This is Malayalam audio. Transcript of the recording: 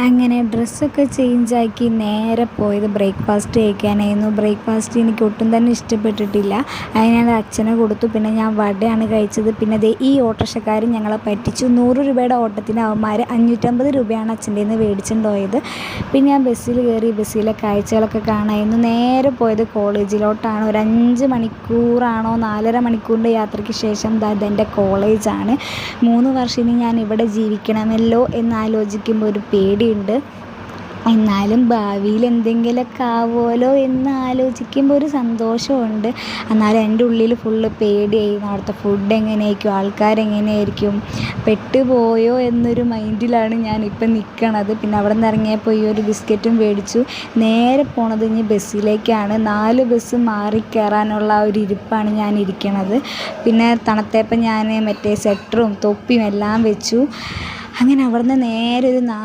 അങ്ങനെ ഡ്രസ്സൊക്കെ ചേഞ്ചാക്കി നേരെ പോയത് ബ്രേക്ക്ഫാസ്റ്റ് കഴിക്കാനായിരുന്നു. ബ്രേക്ക്ഫാസ്റ്റ് എനിക്ക് ഒട്ടും തന്നെ ഇഷ്ടപ്പെട്ടിട്ടില്ല. അതിന് ഞാൻ അച്ഛനെ കൊടുത്തു. പിന്നെ ഞാൻ വടയാണ് കഴിച്ചത്. പിന്നെ ദേ ഈ ഓട്ടോറിക്ഷക്കാരൻ ഞങ്ങളെ പറ്റിച്ചു. 100 രൂപയുടെ ഓട്ടത്തിന് അവന്മാർ 550 രൂപയാണ് അച്ഛൻ്റെ നിന്ന് മേടിച്ചുകൊണ്ട് പോയത്. പിന്നെ ഞാൻ ബസ്സിൽ കയറി. ബസ്സിലെ കാഴ്ചകളൊക്കെ കാണാമായിരുന്നു. നേരെ പോയത് കോളേജിലോട്ടാണ്. ഒരു 5 മണിക്കൂറാണോ 4.5 മണിക്കൂറിൻ്റെ യാത്രയ്ക്ക് ശേഷം ഇതെൻ്റെ കോളേജാണ്. 3 വർഷം ഇനി ഞാൻ ഇവിടെ ജീവിക്കണമല്ലോ എന്നാലോചിക്കുമ്പോൾ ഒരു പേടിയുണ്ട്. എന്നാലും ഭാവിയിൽ എന്തെങ്കിലുമൊക്കെ ആവുമല്ലോ എന്ന് ആലോചിക്കുമ്പോൾ ഒരു സന്തോഷമുണ്ട്. എന്നാലും എൻ്റെ ഉള്ളിൽ ഫുള്ള് പേടിയായിരുന്നു. അവിടുത്തെ ഫുഡ് എങ്ങനെയായിരിക്കും, ആൾക്കാരെങ്ങനെയായിരിക്കും, പെട്ടുപോയോ എന്നൊരു മൈൻഡിലാണ് ഞാനിപ്പം നിൽക്കണത്. പിന്നെ അവിടെ നിന്ന് ഇറങ്ങിയപ്പോൾ ഈ ഒരു ബിസ്ക്കറ്റും മേടിച്ചു. നേരെ പോണത് ഇനി ബസ്സിലേക്കാണ്. 4 ബസ് മാറി കയറാനുള്ള ഒരു ഇരിപ്പാണ് ഞാൻ ഇരിക്കണത്. പിന്നെ തണുത്തപ്പം ഞാൻ മറ്റേ സ്വെറ്ററും തൊപ്പിയും എല്ലാം വെച്ചു. അങ്ങനെ അവിടെ നിന്ന് നേരെ ഒരു